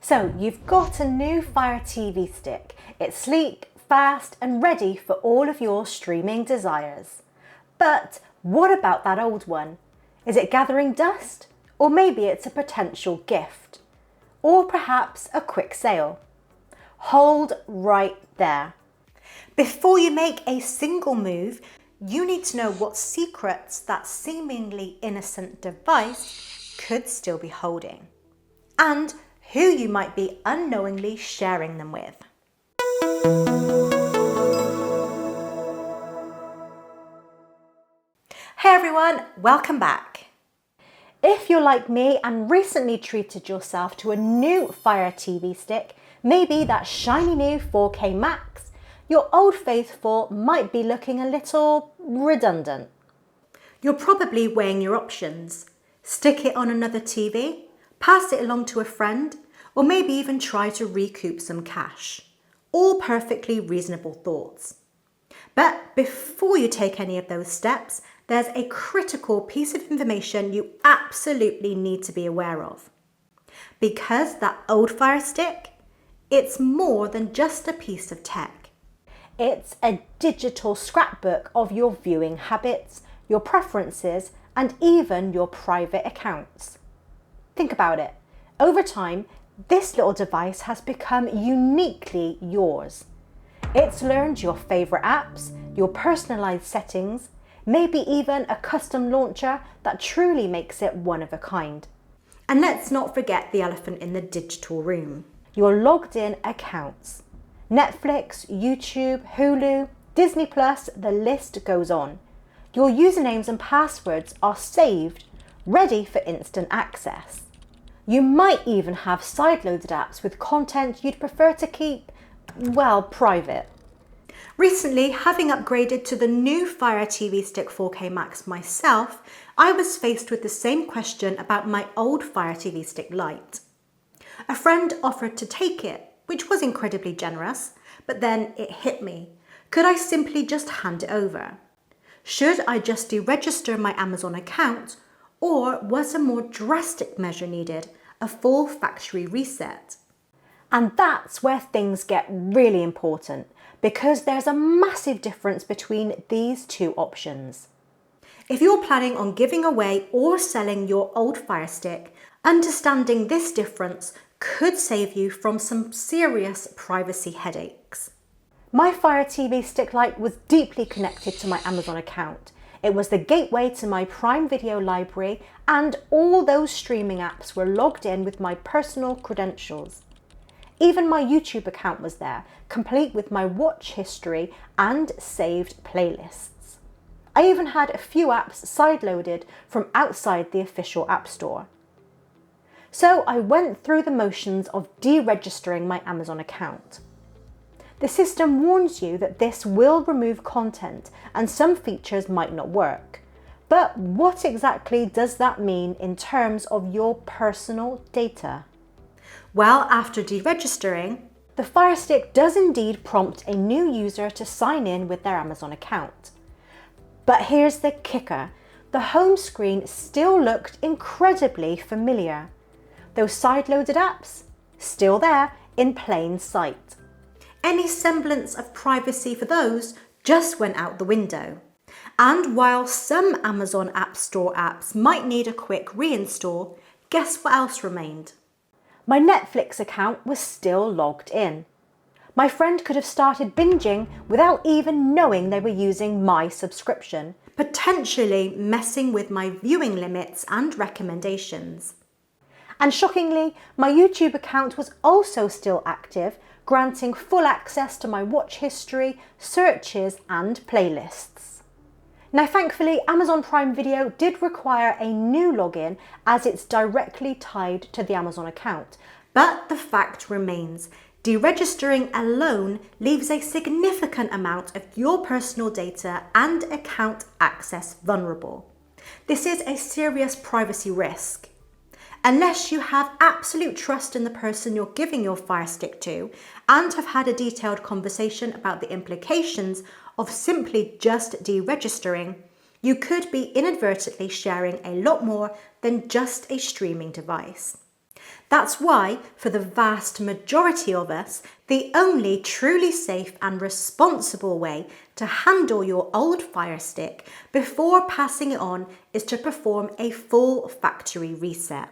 So you've got a new Fire TV stick. It's sleek, fast and ready for all of your streaming desires. But what about that old one? Is it gathering dust? Or maybe it's a potential gift? Or perhaps a quick sale? Hold right there. Before you make a single move, you need to know what secrets that seemingly innocent device could still be holding, and who you might be unknowingly sharing them with. Hey everyone, welcome back. If you're like me and recently treated yourself to a new Fire TV stick, maybe that shiny new 4K Max, your old faithful might be looking a little redundant. You're probably weighing your options. Stick it on another TV, pass it along to a friend, or maybe even try to recoup some cash. All perfectly reasonable thoughts. But before you take any of those steps, there's a critical piece of information you absolutely need to be aware of. Because that old Fire Stick, it's more than just a piece of tech. It's a digital scrapbook of your viewing habits, your preferences, and even your private accounts. Think about it. Over time, this little device has become uniquely yours. It's learned your favorite apps, your personalized settings, maybe even a custom launcher that truly makes it one of a kind. And let's not forget the elephant in the digital room. Your logged in accounts. Netflix, YouTube, Hulu, Disney+, the list goes on. Your usernames and passwords are saved, ready for instant access. You might even have side-loaded apps with content you'd prefer to keep, well, private. Recently, having upgraded to the new Fire TV Stick 4K Max myself, I was faced with the same question about my old Fire TV Stick Lite. A friend offered to take it, which was incredibly generous, but then it hit me. Could I simply just hand it over? Should I just deregister my Amazon account, or was a more drastic measure needed, a full factory reset? And that's where things get really important, because there's a massive difference between these two options. If you're planning on giving away or selling your old Fire Stick, understanding this difference could save you from some serious privacy headaches. My Fire TV Stick Lite was deeply connected to my Amazon account. It was the gateway to my Prime Video library, and all those streaming apps were logged in with my personal credentials. Even my YouTube account was there, complete with my watch history and saved playlists. I even had a few apps sideloaded from outside the official App Store. So I went through the motions of deregistering my Amazon account. The system warns you that this will remove content and some features might not work. But what exactly does that mean in terms of your personal data? Well, after deregistering, the Fire Stick does indeed prompt a new user to sign in with their Amazon account. But here's the kicker. The home screen still looked incredibly familiar. Those side-loaded apps, still there in plain sight. Any semblance of privacy for those just went out the window. And while some Amazon App Store apps might need a quick reinstall, guess what else remained? My Netflix account was still logged in. My friend could have started binging without even knowing they were using my subscription, potentially messing with my viewing limits and recommendations. And shockingly, my YouTube account was also still active, granting full access to my watch history, searches and playlists. Now thankfully, Amazon Prime Video did require a new login as it's directly tied to the Amazon account. But the fact remains, deregistering alone leaves a significant amount of your personal data and account access vulnerable. This is a serious privacy risk. Unless you have absolute trust in the person you're giving your Fire Stick to and have had a detailed conversation about the implications of simply just deregistering, you could be inadvertently sharing a lot more than just a streaming device. That's why, for the vast majority of us, the only truly safe and responsible way to handle your old Fire Stick before passing it on is to perform a full factory reset.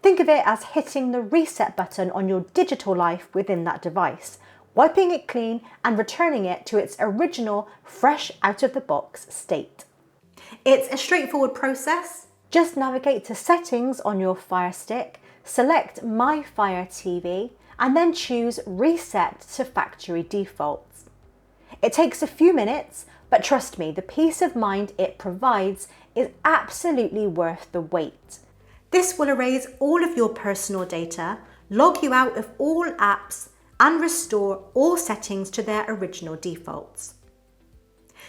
Think of it as hitting the reset button on your digital life within that device, wiping it clean and returning it to its original, fresh out of the box state. It's a straightforward process. Just navigate to Settings on your Fire Stick, select My Fire TV, and then choose Reset to Factory Defaults. It takes a few minutes, but trust me, the peace of mind it provides is absolutely worth the wait. This will erase all of your personal data, log you out of all apps, and restore all settings to their original defaults.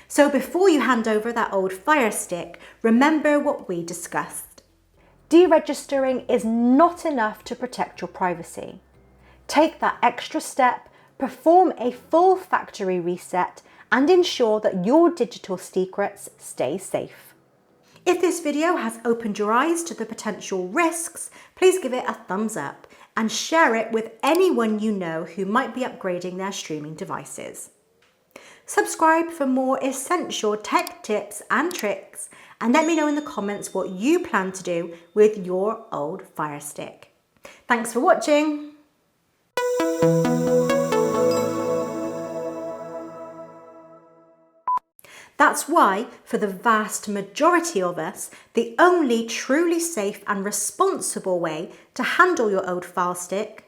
So before you hand over that old Fire Stick, remember what we discussed. Deregistering is not enough to protect your privacy. Take that extra step, perform a full factory reset, and ensure that your digital secrets stay safe. If this video has opened your eyes to the potential risks, please give it a thumbs up and share it with anyone you know who might be upgrading their streaming devices. Subscribe for more essential tech tips and tricks, and let me know in the comments what you plan to do with your old Fire Stick. Thanks for watching. That's why, for the vast majority of us, the only truly safe and responsible way to handle your old Fire Stick